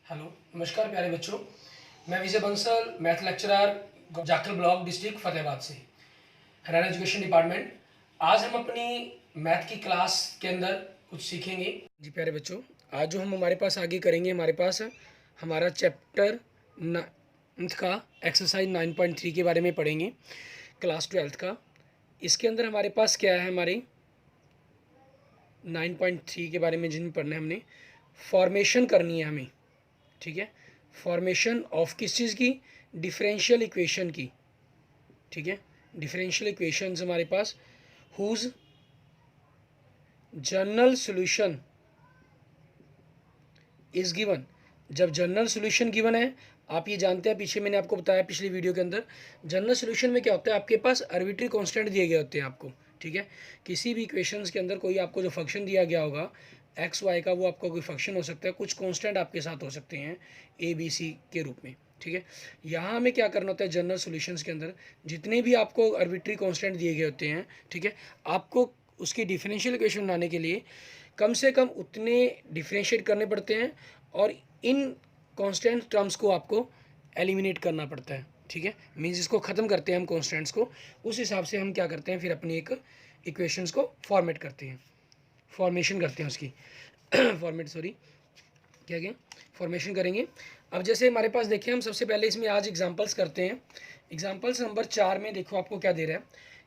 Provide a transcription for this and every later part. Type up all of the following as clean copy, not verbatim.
Hello, नमस्कार प्यारे बच्चों। मैं Vijay Bansal, math lecturer, Jakhal block, district Fatehabad से, हरियाणा एजुकेशन डिपार्टमेंट। आज हम अपनी मैथ की क्लास के अंदर कुछ सीखेंगे। जी प्यारे बच्चों, आज जो हम हमारे पास आगे करेंगे, हमारे पास हमारा चैप्टर 9th का एक्सरसाइज 9.3 के बारे में पढ़ेंगे, क्लास 12th का। इसके अंदर हमारे पास क्या है, हमारे 9.3 के बारे में जिन पढ़ना है हमने, फॉर्मेशन करनी है हमें। ठीक है, फॉर्मेशन ऑफ किस चीज़ की, डिफरेंशियल इक्वेशन की। ठीक है, डिफरेंशियल इक्वेशंस हमारे पास whose general solution is given. जब जनरल सॉल्यूशन गिवन है, आप ये जानते हैं, पीछे मैंने आपको बताया पिछली वीडियो के अंदर, जनरल सॉल्यूशन में क्या होता है, आपके पास आर्बिट्री कांस्टेंट दिए गए होते हैं आपको। ठीक है, किसी भी इक्वेशंस के अंदर कोई आपको जो फंक्शन दिया गया होगा एक्स वाई का, वो आपका कोई फंक्शन हो सकता है, कुछ कांस्टेंट आपके साथ हो सकते हैं ए बी सी के रूप में। ठीक है, यहाँ हमें क्या करना होता है, जनरल सॉल्यूशंस के अंदर जितने भी आपको आर्बिट्री कांस्टेंट दिए गए होते हैं, ठीक है, आपको उसकी डिफरेंशियल इक्वेशन बनाने के लिए कम से कम उतने डिफरेंशिएट करने पड़ते हैं और इन कांस्टेंट टर्म्स को आपको एलिमिनेट करना पड़ता है। ठीक है, मीन्स इसको ख़त्म करते हैं हम कांस्टेंट्स को, उस हिसाब से हम क्या करते हैं, फिर अपनी एक इक्वेशंस को फॉर्मेट करते हैं, फॉर्मेशन करते हैं उसकी फॉर्मेट सॉरी क्या क्या फॉर्मेशन करेंगे। अब जैसे हमारे पास देखिए, हम सबसे पहले इसमें आज एग्जांपल्स करते हैं। एग्जांपल्स नंबर 4 में देखो आपको क्या दे रहा है,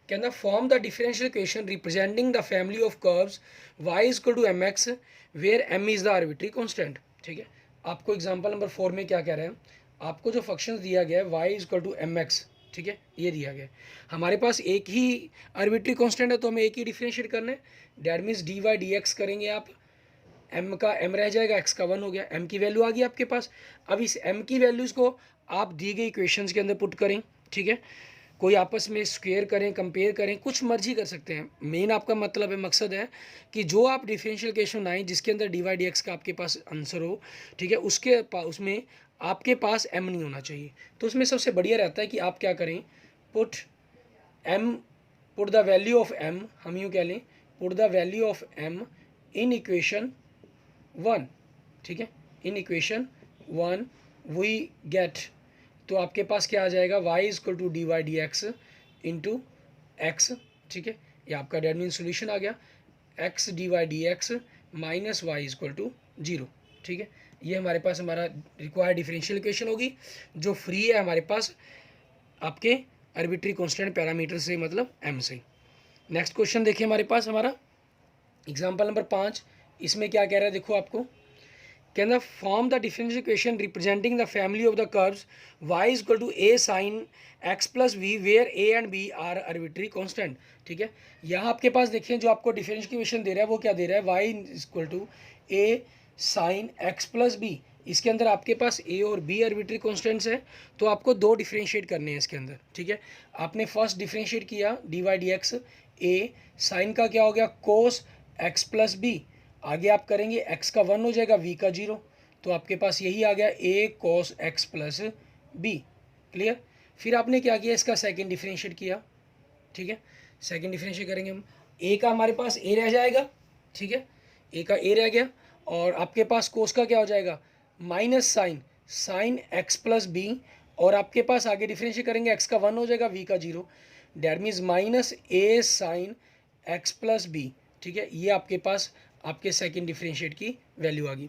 कहना form the differential equation representing the family of curves y is equal to M X where m is the arbitrary constant. ठीक है, आपको एग्जांपल नंबर 4 में क्या कह रहे हैं, आपको जो फंक्शन दिया गया है y is equal to M X, ठीक है, ये दिया गया है। हमारे पास एक ही आर्बिट्री कांस्टेंट है, तो हमें एक ही डिफरेंशिएट करना है। That means D Y D X करेंगे आप, m का m रह जाएगा, x का 1 हो गया, m की वैल्यू आ गई आपके पास। अब इस m की वैल्यूज़ को आप दी गई इक्वेशंस के अंदर पुट करें। ठीक है, कोई आपस में स्क्वेयर करें, कंपेयर करें, कुछ मर्जी कर सकते हैं। मेन आपका मतलब है, मकसद है कि जो आप डिफरेंशियल इक्वेशन आए जिसके अंदर डी वाई डी एक्स का आपके पास आंसर हो, ठीक है, उसमें आपके पास m नहीं होना चाहिए। तो उसमें सबसे बढ़िया रहता है कि आप क्या करें, put m, put the value of m, हम यूँ कह लें, put the value of m in equation 1। ठीक है, इन इक्वेशन 1 वी गेट, तो आपके पास क्या आ जाएगा, y is equal to D Y D X into X. ठीक है, ये आपका डेट मीन सोल्यूशन आ गया, x D Y D X minus Y is equal to 0। ठीक है, ये हमारे पास हमारा रिक्वायर्ड डिफरेंशियल इक्वेशन होगी, जो फ्री है हमारे पास आपके आर्बिट्री कांस्टेंट पैरामीटर से, मतलब m से। नेक्स्ट क्वेश्चन देखिए हमारे पास, हमारा एग्जाम्पल नंबर 5। इसमें क्या कह रहा है, देखो आपको कहना form the differential equation representing the family of the curves y is equal to a sine x plus B where a and b are arbitrary constant. ठीक है, यहाँ आपके पास देखिए जो आपको डिफरेंशियल इक्वेशन दे रहा है वो क्या दे रहा है, y is equal to a sine x plus b। इसके अंदर आपके पास a और b आर्बिट्री कांस्टेंट्स है, तो आपको दो डिफरेंशिएट करने हैं इसके अंदर। ठीक है, आपने फर्स्ट डिफरेंशिएट किया D Y D X, a sine का क्या हो गया, कोस x प्लस b, आगे आप करेंगे x का 1 हो जाएगा, v का 0, तो आपके पास यही आ गया a cos x plus B. Clear, फिर आपने क्या किया, इसका सेकंड डिफरेंशिएट किया। ठीक है, सेकंड डिफरेंशिएट करेंगे हम, a का हमारे पास a रह जाएगा। ठीक है, a का a रह गया, और आपके पास cos का क्या हो जाएगा, minus sine x plus B, और आपके पास आगे डिफरेंशिएट करेंगे, x का 1 हो जाएगा, v का 0, that means minus a sine x plus B. ठीक है, ये आपके पास आपके सेकंड डिफरेंशिएट की वैल्यू आ गई।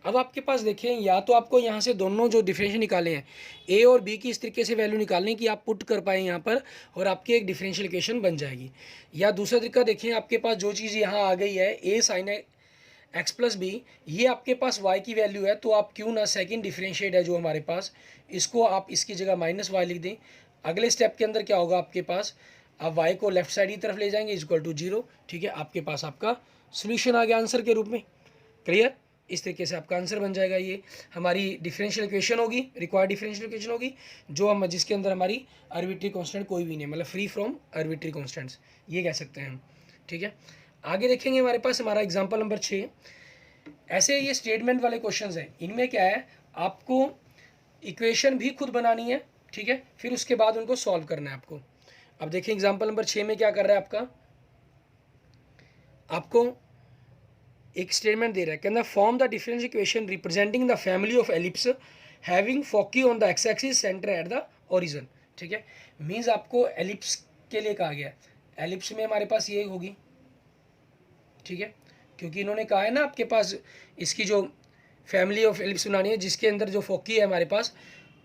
अब आपके पास देखें, या तो आपको यहाँ से दोनों जो डिफरेंशिएट निकाले हैं ए और बी की इस तरीके से वैल्यू निकालने की आप पुट कर पाएँ यहाँ पर, और आपकी एक डिफरेंशियल इक्वेशन बन जाएगी। या दूसरा तरीका देखें, आपके पास जो चीज़ यहाँ आ गई है ए साइन एक्स प्लस बी, ये आपके पास वाई की वैल्यू है, तो आप क्यों ना सेकंड डिफरेंशिएट है जो हमारे पास, इसको आप इसकी जगह माइनस वाई लिख दें। अगले स्टेप के अंदर क्या होगा आपके पास, आप वाई को लेफ्ट साइड की तरफ ले जाएंगे, इज इक्वल टू 0। ठीक है, आपके पास आपका सोल्यूशन आ गया आंसर के रूप में। क्लियर, इस तरीके से आपका आंसर बन जाएगा। ये हमारी डिफरेंशियल इक्वेशन होगी, रिक्वायर्ड डिफरेंशियल इक्वेशन होगी, जो हम जिसके अंदर हमारी आर्बिट्री कांस्टेंट कोई भी नहीं, मतलब फ्री फ्रॉम आर्बिट्री कांस्टेंट्स, ये कह सकते हैं हम। ठीक है, आगे देखेंगे हमारे पास हमारा एग्जाम्पल नंबर 6। ऐसे ये स्टेटमेंट वाले क्वेश्चंस हैं, इनमें क्या है, आपको इक्वेशन भी खुद बनानी है। ठीक है, फिर उसके बाद उनको सॉल्व करना है आपको। अब देखिए एग्जाम्पल नंबर 6 में क्या कर रहा है आपका, आपको एक स्टेटमेंट दे रहा है, कहना form the differential equation representing the family of ellipse having foci on the x axis centre at the origin. ठीक है, मीन्स आपको एलिप्स के लिए कहा गया, एलिप्स में हमारे पास ये होगी। ठीक है, क्योंकि इन्होंने कहा है ना आपके पास इसकी जो फैमिली ऑफ एलिप्स बनानी है जिसके अंदर जो फोकी है हमारे पास,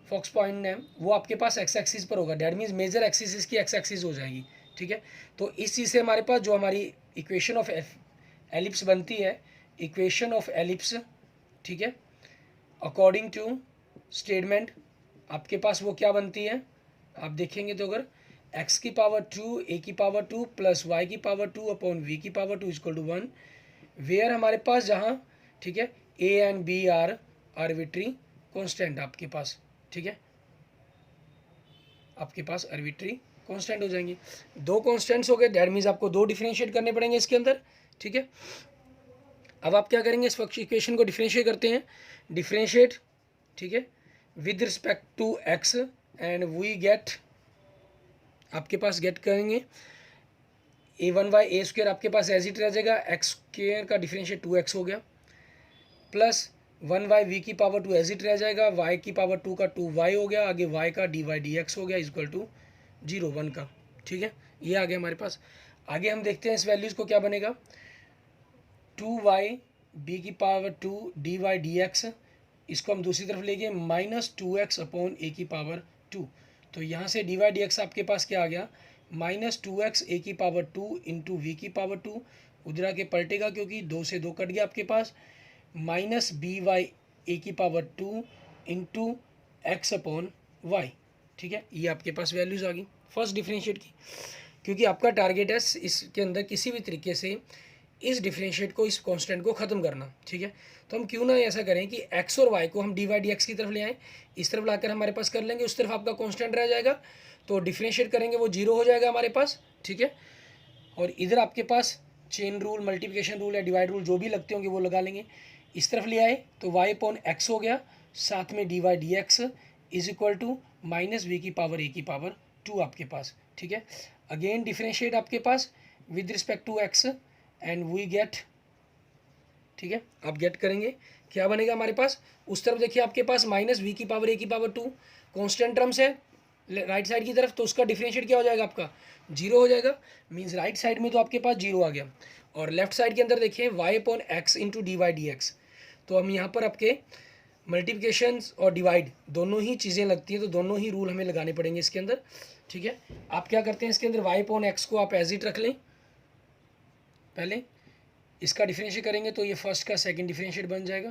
फोक्स पॉइंट है, वो आपके पास एक्स एक्सिस पर होगा। डेट मीन्स मेजर एक्सिस इसकी एक्स एक्सिस हो जाएगी। ठीक है, तो इस चीज़ से हमारे पास जो हमारी इक्वेशन ऑफ एलिप्स बनती है, इक्वेशन ऑफ एलिप्स, ठीक है, अकॉर्डिंग टू स्टेटमेंट आपके पास वो क्या बनती है, आप देखेंगे तो अगर x की पावर 2 a की पावर 2 प्लस y की पावर 2 अपॉन v की पावर 2 इक्वल टू 1, वेयर हमारे पास जहाँ, ठीक है, a and b are arbitrary constant आपके पास। ठीक है, आपके पास आर्बिट्री कांस्टेंट हो जाएंगे। दो कांस्टेंट्स हो गए, दैट मीन्स आपको दो डिफरेंशिएट करने पड़ेंगे इसके अंदर। ठीक है, अब आप क्या करेंगे, इस इक्वेशन को डिफरेंशिएट करते हैं, डिफरेंशिएट, ठीक है, with respect to x and we get, आपके पास गेट करेंगे a1/a² आपके पास एज इट रह जाएगा, x² का डिफरेंशिएट 2x हो गया, प्लस 1/v की पावर 2 एज इट रह जाएगा, y की पावर 2 का 2y हो गया, आगे y का dy/dx हो गया इक्वल टू 0 1 का। ठीक है, ये आ गया हमारे पास। आगे हम देखते हैं इस वैल्यूज़ को क्या बनेगा, 2y b की पावर 2 dy/dx, इसको हम दूसरी तरफ ले गए -2x अपॉन a की पावर 2, तो यहाँ से dy/dx आपके पास क्या आ गया, -2x a की पावर 2 इंटू वी की पावर 2, उधर आके पलटेगा क्योंकि 2 से 2 कट गया आपके पास, -by a की power 2 into X upon Y. ठीक है, ये आपके पास वैल्यूज़ आ गई फर्स्ट डिफरेंशिएट की, क्योंकि आपका टारगेट है इसके अंदर किसी भी तरीके से इस डिफरेंशिएट को, इस कांस्टेंट को ख़त्म करना। ठीक है, तो हम क्यों ना ऐसा करें कि x और y को हम dy/dx की तरफ ले आएँ, इस तरफ लाकर हमारे पास कर लेंगे, उस तरफ आपका कांस्टेंट रह जाएगा, तो डिफरेंशिएट करेंगे वो 0 हो जाएगा हमारे पास। ठीक है, और इधर आपके पास चेन रूल, मल्टीप्लिकेशन रूल या डिवाइड रूल जो भी लगते होंगे वो लगा लेंगे, इस तरफ ले आए तो y अपॉन x हो गया, साथ में dy/dx is equal to -v की पावर a की पावर 2 आपके पास। ठीक है, अगेन डिफरेंशिएट आपके पास with respect to x and we get, ठीक है, आप गेट करेंगे क्या बनेगा हमारे पास, उस तरफ देखिए आपके पास -v की पावर a की पावर 2 कांस्टेंट टर्म्स है राइट साइड की तरफ, तो उसका डिफरेंशिएट क्या हो जाएगा आपका 0 हो जाएगा, मीन्स राइट साइड में तो आपके पास 0 आ गया। और लेफ्ट साइड के अंदर देखिए y upon x into dy/dx, तो हम यहाँ पर आपके मल्टीप्लिकेशन और डिवाइड दोनों ही चीज़ें लगती हैं, तो दोनों ही रूल हमें लगाने पड़ेंगे इसके अंदर। ठीक है, आप क्या करते हैं इसके अंदर y अपॉन x को आप एज इट रख लें, पहले इसका डिफरेंशिएट करेंगे तो ये फर्स्ट का सेकंड डिफरेंशिएट बन जाएगा,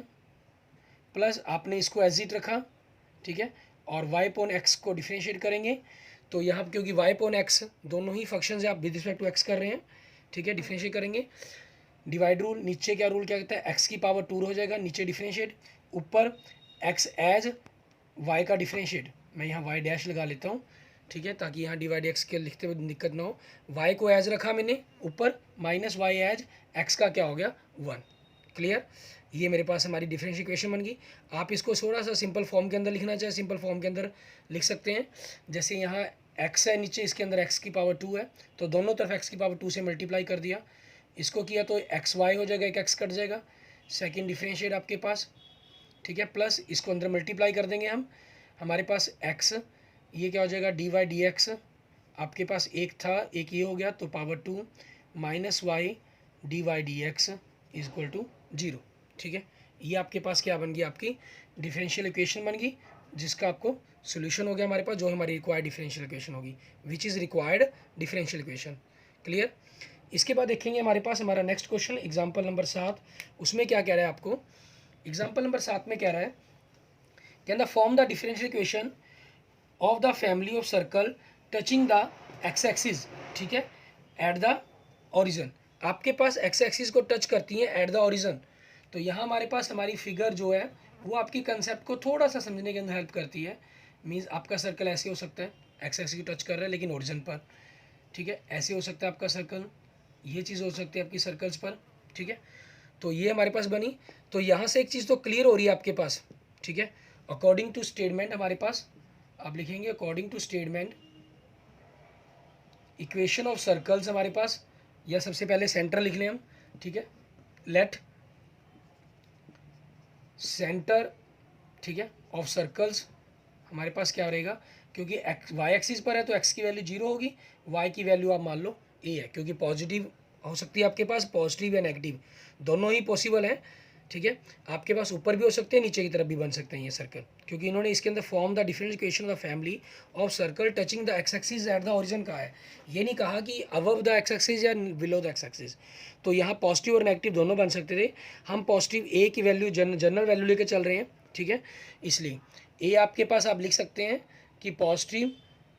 प्लस आपने इसको एज इट रखा। ठीक है, और y अपॉन x को डिफरेंशिएट करेंगे तो यहाँ क्योंकि y अपॉन x दोनों ही फंक्शन है आप विद रिस्पेक्ट टू x कर रहे हैं। ठीक है, डिफरेंशिएट करेंगे, डिवाइड रूल, नीचे क्या रूल क्या कहता है, x की पावर 2 हो जाएगा, नीचे डिफरेंशिएट, ऊपर x एज y का डिफरेंशिएट, मैं यहाँ y डैश लगा लेता हूँ। ठीक है, ताकि यहाँ डिवाइड x के लिखते हुए दिक्कत ना हो, y को एज रखा मैंने ऊपर, -y एज x का क्या हो गया 1। क्लियर, ये मेरे पास हमारी डिफरेंशियल इक्वेशन बन गई। आप इसको थोड़ा सा सिंपल फॉर्म के अंदर लिखना चाहे सिंपल फॉर्म के अंदर लिख सकते हैं, जैसे यहाँ x है नीचे, इसके अंदर x की पावर 2 है, तो दोनों तरफ x की पावर 2 से मल्टीप्लाई कर दिया, इसको किया तो xy हो जाएगा, एक x कट जाएगा, सेकेंड डिफरेंशिएट आपके पास। ठीक है, प्लस इसको अंदर मल्टीप्लाई कर देंगे हम, हमारे पास x, ये क्या हो जाएगा dy/dx, आपके पास एक था एक ये हो गया तो power 2 -y dy/dx is equal to 0। ठीक है, ये आपके पास क्या बन गई, आपकी डिफरेंशियल इक्वेशन बन गई, जिसका आपको सोल्यूशन हो गया हमारे पास, जो हमारी रिक्वायर्ड डिफरेंशियल इक्वेशन होगी, which is required differential equation. Clear, इसके बाद देखेंगे हमारे पास हमारा नेक्स्ट क्वेश्चन एग्जाम्पल नंबर 7, उसमें क्या कह रहा है आपको, एग्जाम्पल नंबर 7 में कह रहा है, कहना form the differential equation of the family of circle touching the x axis, ठीक है, एट द ओरिजिन, आपके पास एक्स एक्सिस को टच करती हैं एट द ओरिजिन। तो यहाँ हमारे पास हमारी फिगर जो है वो आपकी कंसेप्ट को थोड़ा सा समझने के अंदर हेल्प करती है। मीन्स आपका सर्कल ऐसे हो सकता है, एक्स एक्सिस को टच कर रहा है लेकिन ओरिजिन पर। ठीक है, ऐसे हो सकता है आपका सर्कल, ये चीज़ हो सकती है आपकी सर्कल्स पर। ठीक है, तो ये हमारे पास बनी, तो यहाँ से एक चीज़ तो क्लियर हो रही है आपके पास। ठीक है, अकॉर्डिंग टू स्टेटमेंट हमारे पास आप लिखेंगे according to statement equation of circles हमारे पास, या सबसे पहले सेंटर लिख लें हम। ठीक है, लेट सेंटर, ठीक है, ऑफ सर्कल्स हमारे पास क्या रहेगा, क्योंकि एक्स वाई एक्सिस पर है तो एक्स की वैल्यू 0 होगी, वाई की वैल्यू आप मान लो ए है, क्योंकि पॉजिटिव हो सकती है आपके पास, पॉजिटिव या नेगेटिव दोनों ही पॉसिबल है, ठीक है। आपके पास ऊपर भी हो सकते हैं, नीचे की तरफ भी बन सकते हैं ये सर्कल, क्योंकि इन्होंने इसके अंदर form the different equation of family of circle touching the x axis at the origin कहा है, ये नहीं कहा कि अबव द एक्स एक्सिस या बिलो द एक्स एक्सिस। तो यहाँ पॉजिटिव और नेगेटिव दोनों बन सकते थे, हम पॉजिटिव ए की वैल्यू जनरल वैल्यू लेके चल रहे हैं, ठीक है, इसलिए ए आपके पास आप लिख सकते हैं कि पॉजिटिव,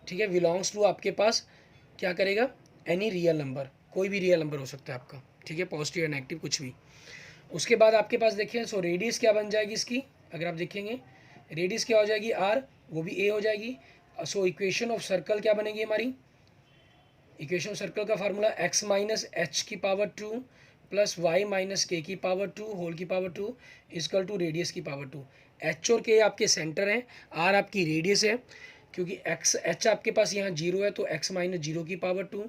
ठीक है, बिलोंग्स टू आपके पास क्या करेगा, एनी रियल नंबर, कोई भी रियल नंबर हो सकता है आपका, ठीक है, पॉजिटिव या नेगेटिव कुछ भी। उसके बाद आपके पास देखिए, सो रेडियस क्या बन जाएगी इसकी, अगर आप देखेंगे रेडियस क्या हो जाएगी आर, वो भी ए हो जाएगी। सो इक्वेशन ऑफ सर्कल क्या बनेगी हमारी, इक्वेशन ऑफ सर्कल का फार्मूला एक्स माइनस एच की पावर 2 प्लस वाई माइनस के की पावर 2 होल की पावर 2 इजकल टू रेडियस की पावर 2। एच और के आपके सेंटर हैं, आर आपकी रेडियस है, क्योंकि एक्स एच आपके पास यहाँ 0 है तो एक्स माइनस 0 की पावर 2,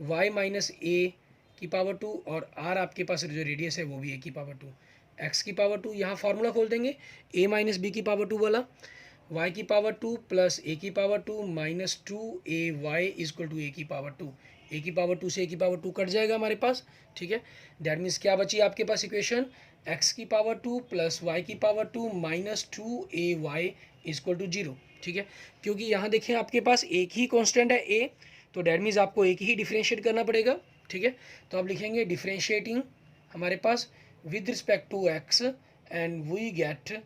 वाई माइनस ए की पावर 2 और आर आपके पास जो रेडियस है वो भी ए की पावर 2, एक्स की पावर 2, यहाँ फार्मूला खोल देंगे ए माइनस बी की पावर 2 वाला, y की पावर 2 प्लस ए की power 2 minus 2 A Y equal to A की पावर 2, ए की पावर 2 से ए की पावर 2 कट जाएगा हमारे पास, ठीक है। दैट मीन्स क्या बची आपके पास इक्वेशन, x की पावर 2 प्लस y की power 2 minus 2 A Y equal to 0, ठीक है। क्योंकि यहाँ देखें आपके पास एक ही कॉन्स्टेंट है a, तो दैट मीन्स आपको एक ही डिफ्रेंशिएट करना पड़ेगा, ठीक है। तो आप लिखेंगे डिफ्रेंशिएटिंग हमारे पास with respect to x and we get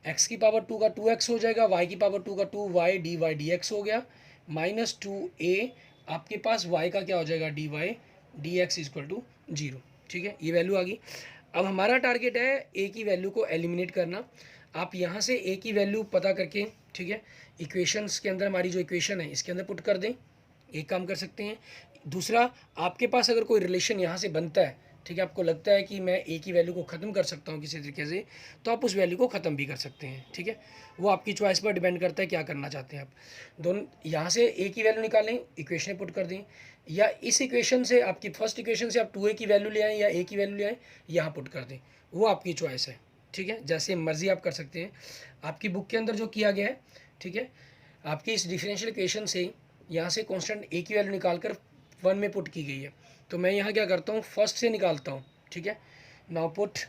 x की पावर 2 का 2x हो जाएगा, y की पावर 2 का 2y D Y D x हो गया, माइनस 2a आपके पास y का क्या हो जाएगा d Y D x is equal to 0, ठीक है, ये वैल्यू आ गई। अब हमारा टारगेट है a की वैल्यू को एलिमिनेट करना। आप यहाँ से a की वैल्यू पता करके, ठीक है, इक्वेशंस के अंदर हमारी जो इक्वेशन है इसके अंदर पुट कर दें, एक काम कर सकते हैं। दूसरा, आपके पास अगर कोई रिलेशन यहाँ से बनता है, ठीक है, आपको लगता है कि मैं ए की वैल्यू को ख़त्म कर सकता हूँ किसी तरीके से, तो आप उस वैल्यू को ख़त्म भी कर सकते हैं, ठीक है। वो आपकी चॉइस पर डिपेंड करता है क्या करना चाहते हैं आप। दोनों यहाँ से ए की वैल्यू निकालें, इक्वेशन पुट कर दें, या इस इक्वेशन से आपकी फर्स्ट इक्वेशन से आप 2a की वैल्यू ले आएँ या ए की वैल्यू ले आएँ, यहाँ पुट कर दें, वो आपकी चॉइस है, ठीक है, जैसे मर्जी आप कर सकते हैं। आपकी बुक के अंदर जो किया गया है, ठीक है, आपकी इस डिफरेंशियल इक्वेशन से यहाँ से कांस्टेंट ए की वैल्यू निकाल कर 1 में पुट की गई है, तो मैं यहाँ क्या करता हूँ, फर्स्ट से निकालता हूँ, ठीक है। Now put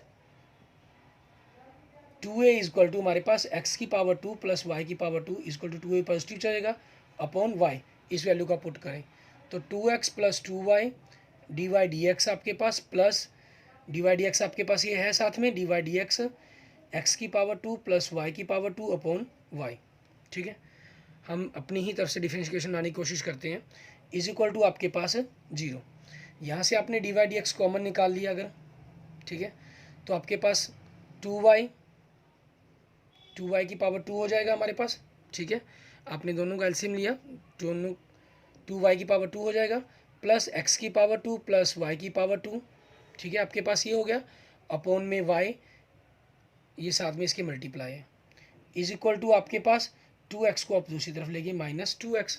2a equal to हमारे पास x की पावर 2 प्लस वाई की power 2 equal to 2a positive चलेगा अपॉन y, इस वैल्यू का पुट करें तो 2x plus 2y D Y D x आपके पास, plus D Y D x आपके पास ये है साथ में, D Y D x x की पावर 2 प्लस वाई की पावर 2 अपॉन वाई, ठीक है। हम अपनी ही तरफ से डिफरेंशिएशन लाने की कोशिश करते हैं, इज इक्वल टू आपके पास 0। यहाँ से आपने d Y D x common निकाल लिया अगर, ठीक है, तो आपके पास 2y की पावर 2 हो जाएगा हमारे पास, ठीक है। आपने दोनों का एलसीएम लिया, दोनों 2y की पावर 2 हो जाएगा, प्लस x की पावर 2 प्लस y की पावर 2, ठीक है, आपके पास ये हो गया, अपॉन में y, ये साथ में इसके मल्टीप्लाई है, इज इक्वल टू आपके पास 2x को आप दूसरी तरफ लेंगे माइनस 2x,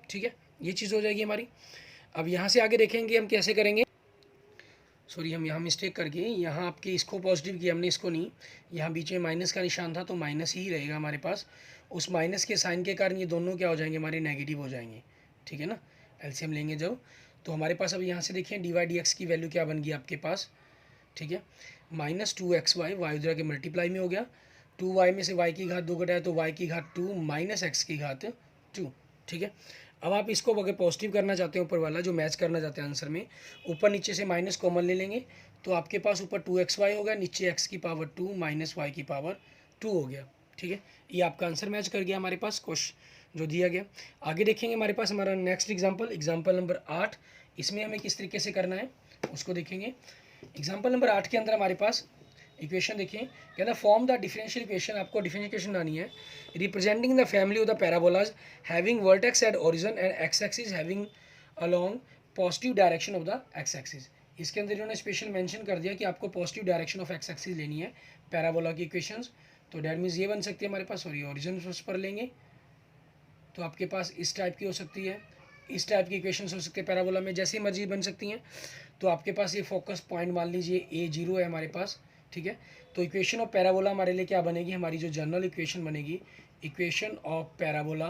ठीक है, ये चीज़ हो जाएगी हमारी। अब यहाँ से आगे देखेंगे हम कैसे करेंगे, सॉरी हम यहाँ मिस्टेक करके यहाँ आपके इसको पॉजिटिव किया हमने, इसको नहीं, यहाँ बीच में माइनस का निशान था तो माइनस ही रहेगा हमारे पास, उस माइनस के साइन के कारण ये दोनों क्या हो जाएंगे हमारे नेगेटिव हो जाएंगे, ठीक है ना, एलसीएम लेंगे जब, तो हमारे पास अब यहाँ से देखिए डी वाई डी एक्स की वैल्यू क्या बन गई आपके पास, ठीक है, माइनस 2xy, वाई उधर के मल्टीप्लाई में हो गया, 2y में से y की घात 2 घटाया तो y की घात 2 माइनस एक्स की घात 2, ठीक है। अब आप इसको अगर पॉजिटिव करना चाहते हैं ऊपर वाला जो मैच करना चाहते हैं आंसर में, ऊपर नीचे से माइनस कॉमन ले लेंगे तो आपके पास ऊपर 2xy हो गया, नीचे x की पावर 2 माइनस वाई की पावर 2 हो गया, ठीक है। ये आपका आंसर मैच कर गया हमारे पास क्वेश्चन जो दिया गया। आगे देखेंगे हमारे पास हमारा नेक्स्ट एग्जाम्पल नंबर 8, इसमें हमें किस तरीके से करना है उसको देखेंगे। एग्जाम्पल नंबर 8 के अंदर हमारे पास इक्वेशन देखिए, कहना फॉर्म द डिफरेंशियल इक्वेशन, आपको डिफरेंशियल इक्वेशन लानी है, representing the family of the parabolas having vertex at origin and x axis having along positive direction of the x axis. इसके अंदर इन्होंने स्पेशल मेंशन कर दिया कि आपको positive direction of x axis लेनी है पैराबोला की इक्वेशंस, तो डेट मीन्स ये बन सकती है हमारे पास, और ये ओरिजिन पर लेंगे तो आपके पास इस टाइप की हो सकती है, इस टाइप की इक्वेशंस हो सकती है पैराबोला में, जैसी मर्जी बन सकती हैं। तो आपके पास ये फोकस पॉइंट मान लीजिए A0 है हमारे पास, ठीक है। तो इक्वेशन ऑफ पैराबोला हमारे लिए क्या बनेगी, हमारी जो जनरल इक्वेशन बनेगी, इक्वेशन ऑफ पैराबोला,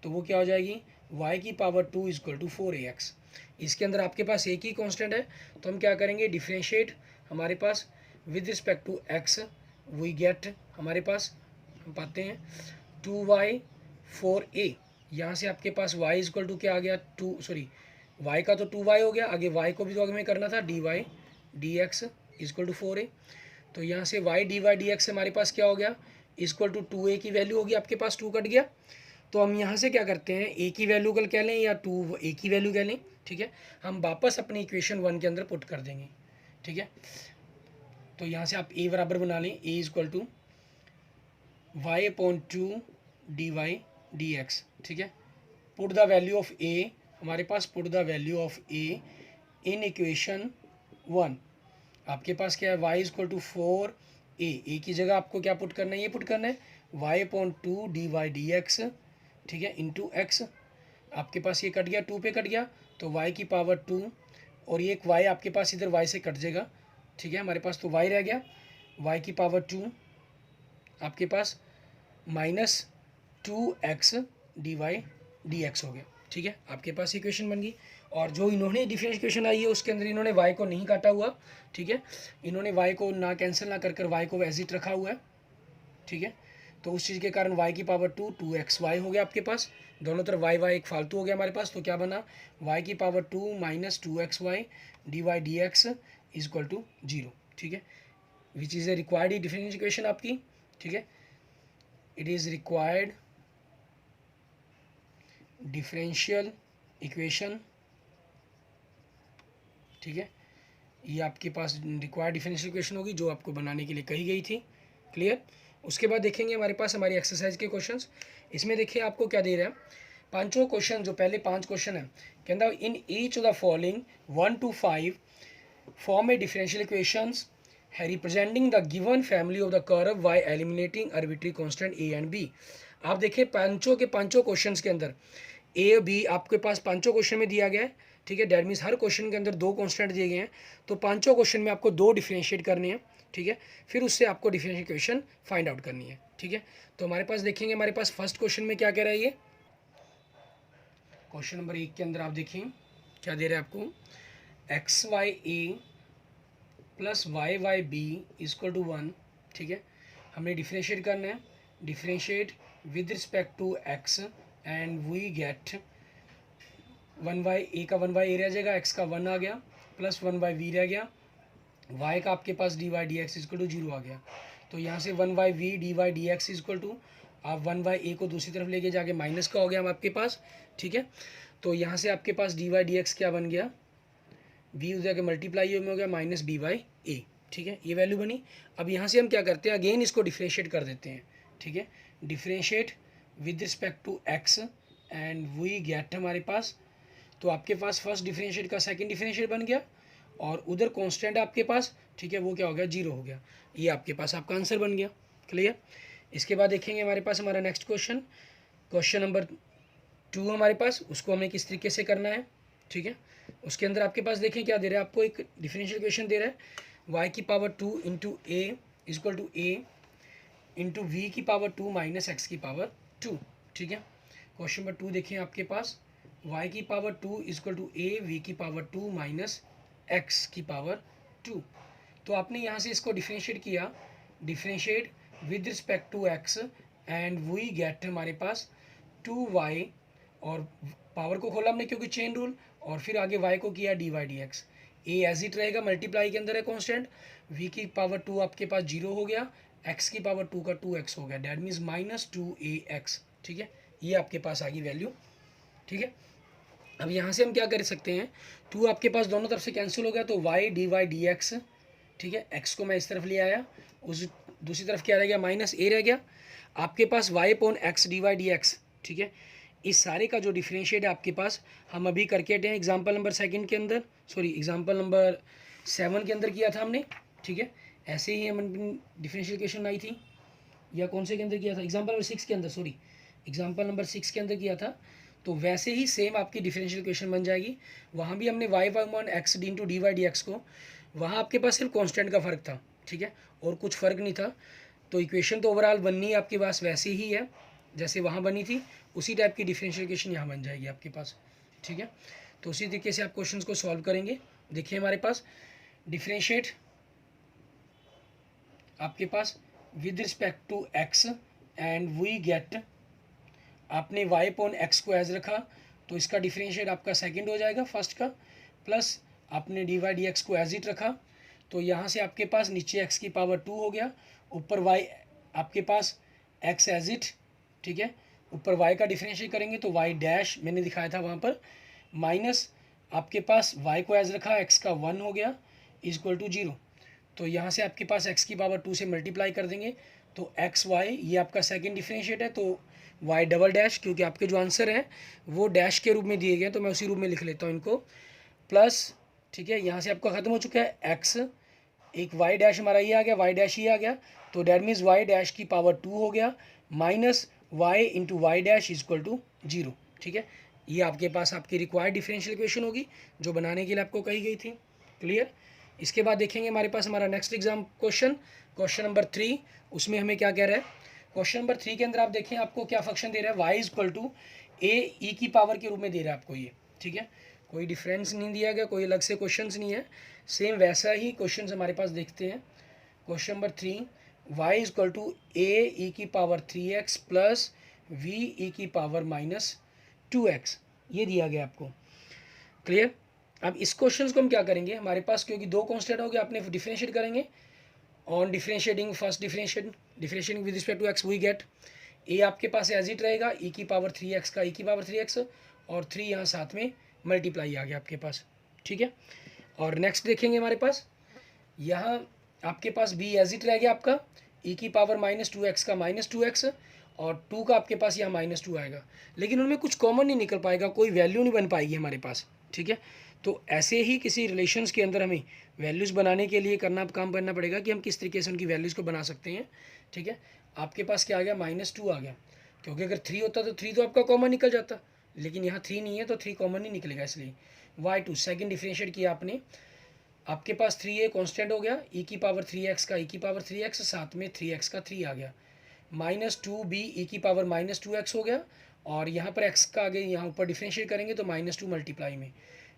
तो वो क्या हो जाएगी, y की पावर 2 इक्वल टू 4ax। इसके अंदर आपके पास एक ही कांस्टेंट है, तो हम क्या करेंगे, डिफरेंशिएट हमारे पास with respect to x, we get हमारे पास हम पाते हैं 2y 4a। यहाँ से आपके पास y इक्वल टू क्या आ गया, y का तो 2y हो गया, आगे y को भी तो हमें करना था dy dx equal to 4a। तो यहाँ से y dy dx से हमारे पास क्या हो गया, इक्वल टू 2a की वैल्यू होगी, आपके पास 2 कट गया। तो हम यहाँ से क्या करते हैं, a की वैल्यू कल कह लें या 2a की वैल्यू कह लें, ठीक है। हम वापस अपनी इक्वेशन 1 के अंदर पुट कर देंगे, ठीक है। तो यहाँ से आप a बराबर बना लें, a equal to y upon 2 dy dx, ठीक है। Put the value of a, हमारे पास put the value of a in equation 1। आपके पास क्या है, y इक्वल टू 4a की जगह आपको क्या पुट करना है, ये पुट करना है y अपॉन 2 dy dx, ठीक है, इंटू x। आपके पास ये कट गया, 2 पे कट गया, तो y की पावर 2, और ये एक y आपके पास इधर y से कट जाएगा, ठीक है। हमारे पास तो y रह गया, y की पावर 2 आपके पास माइनस 2x dy dx हो गया, ठीक है। आपके पास इक्वेशन बन गई। और जो इन्होंने डिफरेंशिएशन आई है उसके अंदर इन्होंने y को नहीं काटा हुआ, ठीक है। इन्होंने y को ना कैंसिल ना कर कर y को एज इट रखा हुआ है, ठीक है। तो उस चीज़ के कारण y की पावर 2 2xy हो गया आपके पास, दोनों तरफ y एक फालतू हो गया हमारे पास। तो क्या बना, y की पावर 2 माइनस 2xy dy dx equal to 0, ठीक है। Which is a required differential equation आपकी, ठीक है। It is required differential equation, ठीक है। ये आपके पास रिक्वायर्ड डिफरेंशियल इक्वेशन होगी जो आपको बनाने के लिए कही गई थी, क्लियर। उसके बाद देखेंगे हमारे पास हमारी एक्सरसाइज के क्वेश्चंस। इसमें देखिए आपको क्या दे रहा है, पांचों क्वेश्चन, जो पहले 5 क्वेश्चन है, कहता है in each of the following 1 to 5 form a differential equations representing the given family of the curve by eliminating arbitrary constant a and b. आप देखिए पांचों के पांचों क्वेश्चंस के अंदर ए बी आपके पास पांचों क्वेश्चन में दिया गया है, ठीक है। डेट मीन्स हर क्वेश्चन के अंदर 2 कांस्टेंट दिए गए हैं, तो पांचों क्वेश्चन में आपको 2 डिफरेंशिएट करने हैं, ठीक है। फिर उससे आपको डिफरेंशियल इक्वेशन फाइंड आउट करनी है, ठीक है। तो हमारे पास देखेंगे, हमारे पास फर्स्ट क्वेश्चन में क्या कह रहा है, ये क्वेश्चन नंबर 1 के अंदर आप देखिए क्या दे रहा है आपको, x y a plus y y b equal to 1, ठीक है। हमने डिफरेंशिएट करना है, differentiate with respect to x and we get 1/a का 1/a रह जाएगा, x का 1 आ गया, प्लस 1/v रह गया, y का आपके पास dy dx इक्वल टू 0 आ गया। तो यहाँ से 1/v dy dx equal to, आप 1/a को दूसरी तरफ लेके जाके माइनस का हो गया हम आपके पास, ठीक है। तो यहाँ से आपके पास dy dx क्या बन गया, v उधर के मल्टीप्लाई में हो गया माइनस b/a, ठीक है, ये वैल्यू बनी। अब यहाँ से हम क्या करते हैं, अगेन इसको डिफरेंशिएट कर देते हैं, ठीक है। Differentiate with respect to x and we get हमारे पास, तो आपके पास फर्स्ट डिफरेंशिएट का सेकंड डिफरेंशिएट बन गया, और उधर कांस्टेंट आपके पास, ठीक है, वो क्या हो गया, 0 हो गया। ये आपके पास आपका आंसर बन गया, क्लियर। इसके बाद देखेंगे हमारे पास हमारा नेक्स्ट क्वेश्चन, क्वेश्चन नंबर 2 हमारे पास, उसको हमें किस तरीके से करना है, ठीक है। उसके अंदर आपके पास देखें क्या दे रहा है, आपको एक डिफरेंशियल इक्वेशन दे रहा है, y की power 2 into a equal to a into v की पावर 2 माइनस एक्स की पावर 2, ठीक है। क्वेश्चन नंबर 2 देखें आपके पास, y की power 2 equal to a v की पावर 2 माइनस एक्स की पावर 2। तो आपने यहाँ से इसको डिफरेंशिएट किया, differentiate with respect to x and we get हमारे पास 2y, और पावर को खोला हमने क्योंकि चेन रूल, और फिर आगे y को किया dy dx। a as it रहेगा, मल्टीप्लाई के अंदर है कांस्टेंट, v की पावर 2 आपके पास 0 हो गया, x की पावर 2 का 2x हो गया, डेट मीन्स माइनस 2ax, ठीक है। ये आपके पास आ गई वैल्यू, ठीक है। अब यहाँ से हम क्या कर सकते हैं, 2 आपके पास दोनों तरफ से कैंसिल हो गया, तो y dy dx, ठीक है। x को मैं इस तरफ ले आया, उस दूसरी तरफ क्या रह गया, माइनस a रह गया। आपके पास y upon x dy dx, ठीक है। इस सारे का जो डिफरेंशिएट है आपके पास, हम अभी करके हटे हैं एग्जाम्पल नंबर 2 के अंदर, एग्जाम्पल नंबर 7 के अंदर किया था हमने, ठीक है। ऐसे ही हम डिफरेंशियल इक्वेशन आई थी, या कौन से के अंदर किया था, एग्जाम्पल नंबर 6 के अंदर, एग्जाम्पल नंबर 6 के अंदर किया था। तो वैसे ही सेम आपकी डिफरेंशियल इक्वेशन बन जाएगी। वहाँ भी हमने y upon x d into d Y D x को, वहाँ आपके पास सिर्फ कांस्टेंट का फ़र्क था, ठीक है, और कुछ फ़र्क नहीं था। तो इक्वेशन तो ओवरऑल बननी है आपके पास वैसे ही है जैसे वहाँ बनी थी, उसी टाइप की डिफरेंशियल इक्वेशन यहाँ बन जाएगी आपके पास, ठीक है। तो उसी तरीके से आप क्वेश्चंस को सॉल्व करेंगे। देखिए हमारे पास डिफरेंशिएट आपके पास with respect to x and we get, आपने y अपॉन एक्स को एज रखा तो इसका डिफरेंशिएट आपका सेकंड हो जाएगा फर्स्ट का, प्लस आपने डी वाई डी एक्स को एज इट रखा तो यहाँ से आपके पास नीचे x की पावर 2 हो गया, ऊपर y आपके पास x एज इट, ठीक है। ऊपर y का डिफरेंशिएट करेंगे तो y डैश मैंने दिखाया था वहाँ पर, माइनस आपके पास y को एज रखा x का 1 हो गया इक्वल टू 0। तो यहाँ से आपके पास x की पावर 2 से मल्टीप्लाई कर देंगे तो एक्स वाई ये आपका सेकंड डिफरेंशिएट है, तो y डबल डैश, क्योंकि आपके जो आंसर हैं वो डैश के रूप में दिए गए तो मैं उसी रूप में लिख लेता हूँ इनको, प्लस, ठीक है। यहाँ से आपका ख़त्म हो चुका है x, एक y डैश हमारा ये आ गया, y डैश ये आ गया, तो डैट मीन्स y डैश की पावर 2 हो गया minus y into y dash equal to 0, ठीक है। ये आपके पास आपकी रिक्वायर्ड डिफरेंशियल इक्वेशन होगी जो बनाने के लिए आपको कही गई थी। क्लियर। इसके बाद देखेंगे हमारे पास हमारा नेक्स्ट एग्जाम क्वेश्चन नंबर 3, उसमें हमें क्या कह रहा है। क्वेश्चन नंबर 3 के अंदर आप देखें आपको क्या फंक्शन दे रहा है, y equal to a e की पावर के रूप में दे रहा है आपको ये, ठीक है। कोई डिफरेंस नहीं दिया गया, कोई अलग से क्वेश्चंस नहीं है, सेम वैसा ही क्वेश्चंस हमारे पास देखते हैं। Question number 3, y equal to a e की power 3x plus V E की पावर माइनस 2x, ये दिया गया आपको। क्लियर। अब इस क्वेश्चन को हम क्या करेंगे, हमारे पास क्योंकि दो कॉन्स्टेंट हो गए आपने डिफरेंशिएट करेंगे, on differentiating first differentiating with respect to x we get a आपके पास एज इट रहेगा ई की पावर 3x का ई की पावर 3x और 3 यहाँ साथ में मल्टीप्लाई आ गया आपके पास, ठीक है। और नेक्स्ट देखेंगे हमारे पास यहाँ आपके पास बी एज इट रह गया आपका ई की पावर माइनस 2x का माइनस 2x और 2 का आपके पास यहाँ माइनस 2 आएगा, लेकिन उनमें कुछ कॉमन नहीं निकल पाएगा, कोई वैल्यू नहीं बन पाएगी हमारे पास, ठीक है। तो ऐसे ही किसी रिलेशंस के अंदर हमें वैल्यूज़ बनाने के लिए काम करना पड़ेगा कि हम किस तरीके से उनकी वैल्यूज़ को बना सकते हैं, ठीक है। आपके पास क्या आ गया, -2 आ गया, क्योंकि अगर 3 होता तो 3 तो आपका कॉमन निकल जाता, लेकिन यहाँ 3 नहीं है तो 3 कॉमन नहीं निकलेगा, इसलिए y2 सेकेंड डिफरेंशिएट किया आपने, आपके पास 3a कॉन्स्टेंट हो गया, ई की पावर 3x का ई की पावर 3x साथ में 3x का 3 आ गया, -2b ई की पावर -2x हो गया, और यहाँ पर x का आगे यहाँ ऊपर डिफरेंशिएट करेंगे तो -2 मल्टीप्लाई में,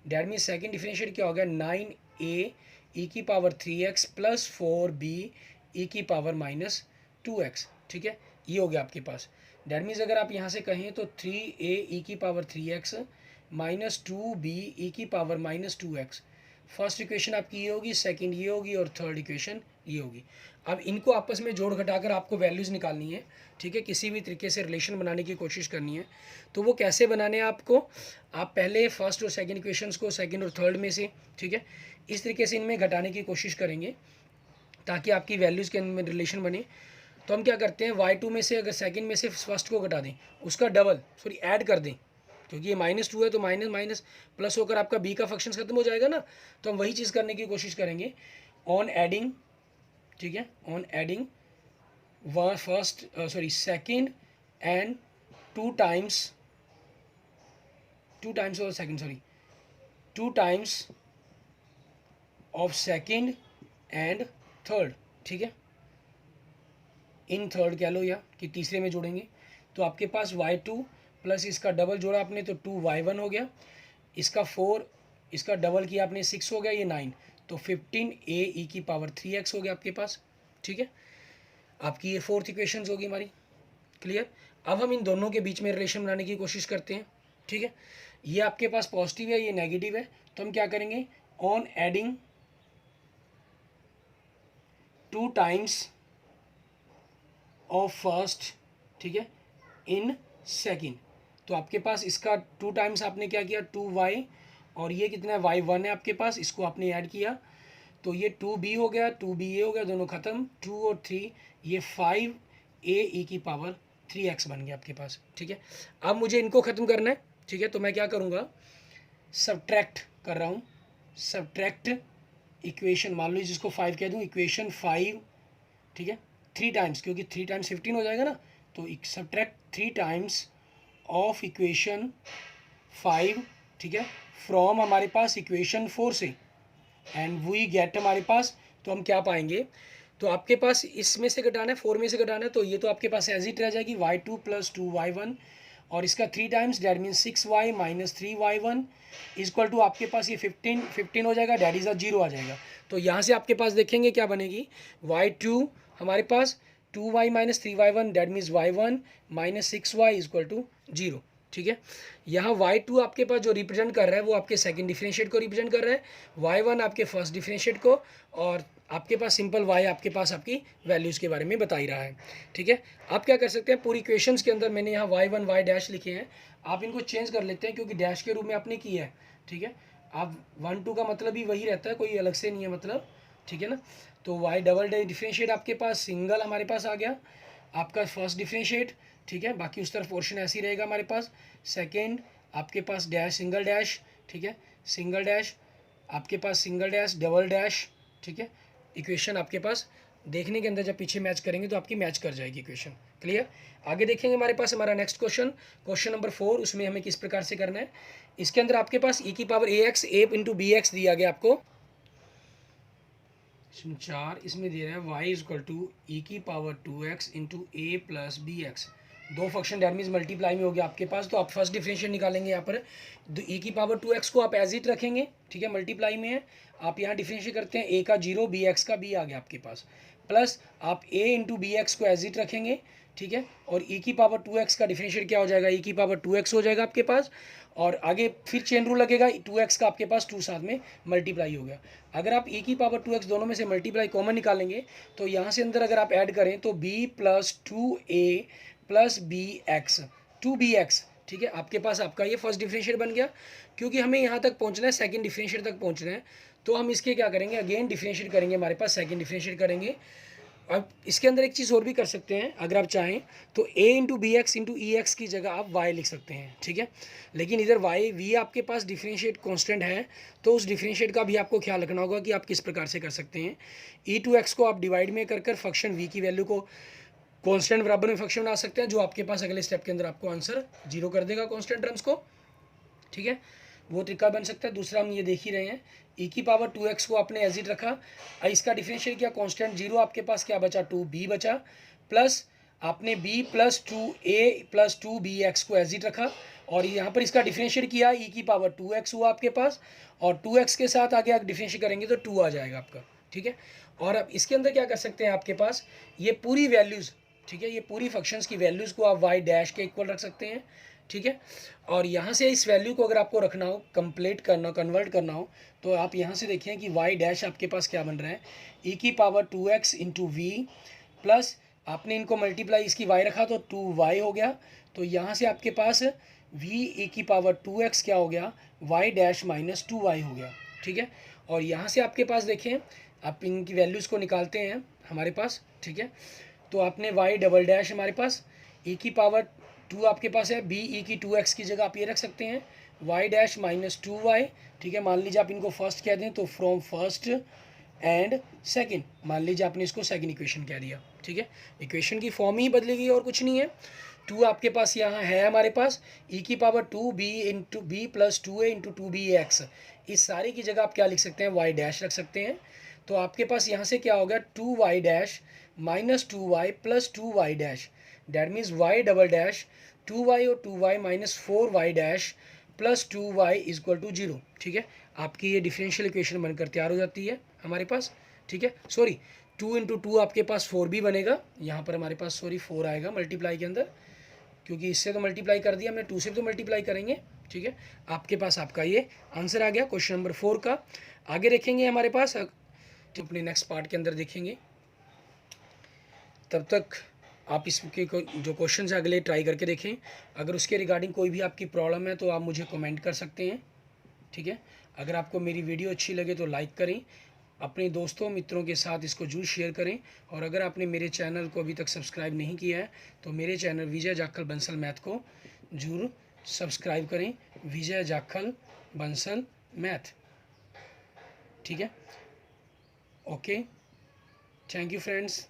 डैट मीन सेकेंड डिफरेंशिएट क्या हो गया 9a ई की पावर 3x प्लस 4b ई की पावर -2x, ठीक है। ये हो गया आपके पास। डैट मीन्स अगर आप यहाँ से कहें तो 3a ई की पावर 3x माइनस 2b ई की पावर -2x, फर्स्ट इक्वेशन आपकी ये होगी, सेकंड ये होगी और थर्ड इक्वेशन ये होगी। अब इनको आपस में जोड़ घटाकर आपको वैल्यूज़ निकालनी है, ठीक है। किसी भी तरीके से रिलेशन बनाने की कोशिश करनी है, तो वो कैसे बनाने हैं आपको, आप पहले फर्स्ट और सेकंड इक्वेशंस को सेकंड और थर्ड में से, ठीक है, इस तरीके से इनमें घटाने की कोशिश करेंगे ताकि आपकी वैल्यूज़ के अंदर रिलेशन बने। तो हम क्या करते हैं, y2 में से अगर सेकंड में से फर्स्ट को घटा दें, उसका डबल ऐड कर दें, क्योंकि ये -2 है तो माइनस माइनस प्लस होकर आपका b का फंक्शन खत्म हो जाएगा ना, तो हम वही चीज़ करने की कोशिश करेंगे ऑन एडिंग, ठीक है, on adding second and two times of second and third, ठीक है, इन थर्ड कह लो या कि तीसरे में जोड़ेंगे, तो आपके पास y2 प्लस इसका डबल जोड़ा आपने तो 2y1 हो गया, इसका 4, इसका डबल किया आपने 6 हो गया, ये 9, तो 15a ई की पावर 3x हो गया आपके पास, ठीक है। आपकी ये फोर्थ इक्वेशन होगी हमारी। क्लियर। अब हम इन दोनों के बीच में रिलेशन बनाने की कोशिश करते हैं, ठीक है। ये आपके पास पॉजिटिव है, ये नेगेटिव है, तो हम क्या करेंगे, on adding 2 times of first, ठीक है, इन सेकंड, तो आपके पास इसका 2 टाइम्स आपने क्या किया 2y, और ये कितना है y1 है आपके पास, इसको आपने ऐड किया तो ये 2b हो गया, 2b ये हो गया, दोनों ख़त्म, 2 और 3, ये 5a ई की पावर 3x बन गया आपके पास, ठीक है। अब मुझे इनको ख़त्म करना है, ठीक है, तो मैं क्या करूँगा, सब्ट्रैक्ट कर रहा हूँ, सब्ट्रैक्ट इक्वेशन, मान लो जिसको 5 कह दूँ, इक्वेशन 5, ठीक है, 3 टाइम्स, क्योंकि 3 टाइम्स 15 हो जाएगा ना, तो सब्ट्रैक्ट 3 टाइम्स ऑफ इक्वेशन 5, ठीक है, फ्रॉम हमारे पास इक्वेशन 4 से, एंड वी गेट हमारे पास, तो हम क्या पाएंगे, तो आपके पास इसमें से घटाना है, 4 में से घटाना है, तो ये तो आपके पास एज इट रह जाएगी y2 + 2y1 और इसका 3 times that mean 6y - 3y1 equal to आपके पास ये 15 हो जाएगा, डैट इज़ अ 0 आ जाएगा। तो यहाँ से आपके पास देखेंगे क्या बनेगी, y2 हमारे पास 2y - 3y1 that means y1 - 6y equal to 0। ठीक है, यहाँ y2 आपके पास जो रिप्रेजेंट कर रहा है वो आपके सेकंड डिफरेंशिएट को रिप्रेजेंट कर रहा है, y1 आपके फर्स्ट डिफरेंशिएट को, और आपके पास सिंपल y आपके पास आपकी वैल्यूज़ के बारे में बता ही रहा है। ठीक है, आप क्या कर सकते हैं, पूरी इक्वेशंस के अंदर मैंने यहाँ y1 y डैश लिखे हैं, आप इनको चेंज कर लेते हैं क्योंकि डैश के रूप में आपने किया है। ठीक है, आप 1 2 का मतलब ही वही रहता है, कोई अलग से नहीं है मतलब। ठीक है ना, तो y डबल डिफरेंशिएट आपके पास सिंगल हमारे पास आ गया आपका फर्स्ट डिफरेंशिएट। ठीक है, बाकी उस तरफ पोर्शन ऐसे ही रहेगा हमारे पास। सेकेंड आपके पास डैश सिंगल डैश, ठीक है, सिंगल डैश आपके पास सिंगल डैश डबल डैश। ठीक है, इक्वेशन आपके पास देखने के अंदर जब पीछे मैच करेंगे तो आपकी मैच कर जाएगी इक्वेशन। क्लियर, आगे देखेंगे हमारे पास हमारा नेक्स्ट क्वेश्चन, क्वेश्चन नंबर 4। उसमें हमें किस प्रकार से करना है, इसके अंदर आपके पास e की पावर ax a × bx दिया गया आपको 4, इसमें दे रहा है y इक्वल टू ई की पावर 2x × a + bx। दो फंक्शन डैट मीन्स मल्टीप्लाई में हो गया आपके पास, तो आप फर्स्ट डिफरेंशिएट निकालेंगे यहाँ पर। ई की पावर 2x को आप एज इट रखेंगे, ठीक है, मल्टीप्लाई में है, आप यहाँ डिफरेंशिएट करते हैं, a का 0 bx का b आ गया आपके पास, प्लस आप a × bx को एज इट रखेंगे। ठीक है, और e की पावर 2x का डिफरेंशिएट क्या हो जाएगा, e की पावर 2x हो जाएगा आपके पास, और आगे फिर चेन रूल लगेगा, 2x का आपके पास 2 साथ में मल्टीप्लाई हो गया। अगर आप e की पावर 2x दोनों में से मल्टीप्लाई कॉमन निकालेंगे तो यहाँ से अंदर अगर आप ऐड करें तो b + 2a + bx 2bx। ठीक है, आपके पास आपका ये फर्स्ट डिफरेंशिएट बन गया। क्योंकि हमें यहाँ तक पहुँचना है, सेकंड डिफरेंशिएट तक पहुँचना है, तो हम इसके क्या करेंगे, अगेन डिफरेंशिएट करेंगे, हमारे पास सेकंड डिफरेंशिएट करेंगे। अब इसके अंदर एक चीज़ और भी कर सकते हैं, अगर आप चाहें तो a × bx × ex की जगह आप y लिख सकते हैं। ठीक है, लेकिन इधर y v आपके पास डिफरेंशिएट कांस्टेंट है, तो उस डिफरेंशिएट का भी आपको ख्याल रखना होगा कि आप किस प्रकार से कर सकते हैं। e/x को आप डिवाइड में कर फंक्शन v की वैल्यू को कांस्टेंट बराबर में फंक्शन बना सकते हैं, जो आपके पास अगले स्टेप के अंदर आपको आंसर 0 कर देगा कांस्टेंट टर्म्स को। ठीक है, वो तरीका बन सकता है। दूसरा हम ये देख ही रहे हैं, e की पावर 2x को आपने एज इट रखा, इसका डिफरेंशिएट किया, कांस्टेंट 0 आपके पास क्या बचा, 2b बचा, प्लस आपने b + 2a + 2bx को एज इट रखा, और यहाँ पर इसका डिफरेंशिएट किया, e की पावर 2x हुआ आपके पास, और 2x के साथ आगे आप डिफरेंशिएट करेंगे तो 2 आ जाएगा आपका। ठीक है, और अब इसके अंदर क्या कर सकते हैं, आपके पास ये पूरी वैल्यूज़, ठीक है, ये पूरी फंक्शंस की वैल्यूज़ को आप y डैश के इक्वल रख सकते हैं। ठीक है, और यहाँ से इस वैल्यू को अगर आपको रखना हो, कंप्लीट करना, कन्वर्ट करना हो, तो आप यहाँ से देखिए कि y डैश आपके पास क्या बन रहा है, e की पावर 2x × v प्लस आपने इनको मल्टीप्लाई इसकी y रखा तो 2y हो गया, तो यहाँ से आपके पास v e की पावर 2x क्या हो गया, y डैश - 2y हो गया। ठीक है, और यहाँ से आपके पास देखें, आप इनकी वैल्यूज़ को निकालते हैं हमारे पास। ठीक है, तो आपने y डबल डैश हमारे पास e की पावर 2 आपके पास है, b e की 2x की जगह आप ये रख सकते हैं, y डैश - 2y। ठीक है, मान लीजिए आप इनको फर्स्ट कह दें तो फ्रॉम फर्स्ट एंड सेकंड, मान लीजिए आपने इसको सेकंड इक्वेशन कह दिया। ठीक है, इक्वेशन की फॉर्म ही बदलेगी और कुछ नहीं है। 2 आपके पास यहाँ है हमारे पास, e की power 2b × b + 2a × 2bx, इस सारी की जगह आप क्या लिख सकते हैं, y डैश रख सकते हैं। तो आपके पास यहाँ से क्या हो गया, 2y dash - 2y + 2y dash, that means y double dash 2y और 2y - 4y dash plus 2y equal to 0। ठीक है, आपकी ये डिफरेंशियल इक्वेशन बनकर तैयार हो जाती है हमारे पास। ठीक है, सॉरी 2 × 2 आपके पास 4 भी बनेगा, यहाँ पर हमारे पास सॉरी 4 आएगा मल्टीप्लाई के अंदर, क्योंकि इससे तो मल्टीप्लाई कर दिया हमने, 2 से तो मल्टीप्लाई करेंगे। ठीक है, आपके पास आपका ये आंसर आ गया क्वेश्चन नंबर 4 का। आगे देखेंगे हमारे पास अपने नेक्स्ट पार्ट के अंदर देखेंगे, तब तक आप इसके जो क्वेश्चन है अगले ट्राई करके देखें। अगर उसके रिगार्डिंग कोई भी आपकी प्रॉब्लम है तो आप मुझे कमेंट कर सकते हैं। ठीक है, अगर आपको मेरी वीडियो अच्छी लगे तो लाइक करें, अपने दोस्तों मित्रों के साथ इसको जरूर शेयर करें, और अगर आपने मेरे चैनल को अभी तक सब्सक्राइब नहीं किया है तो मेरे चैनल विजय जाखल बंसल मैथ को जरूर सब्सक्राइब करें, विजय जाखल बंसल मैथ। ठीक है, okay, thank you friends,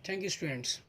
thank you students.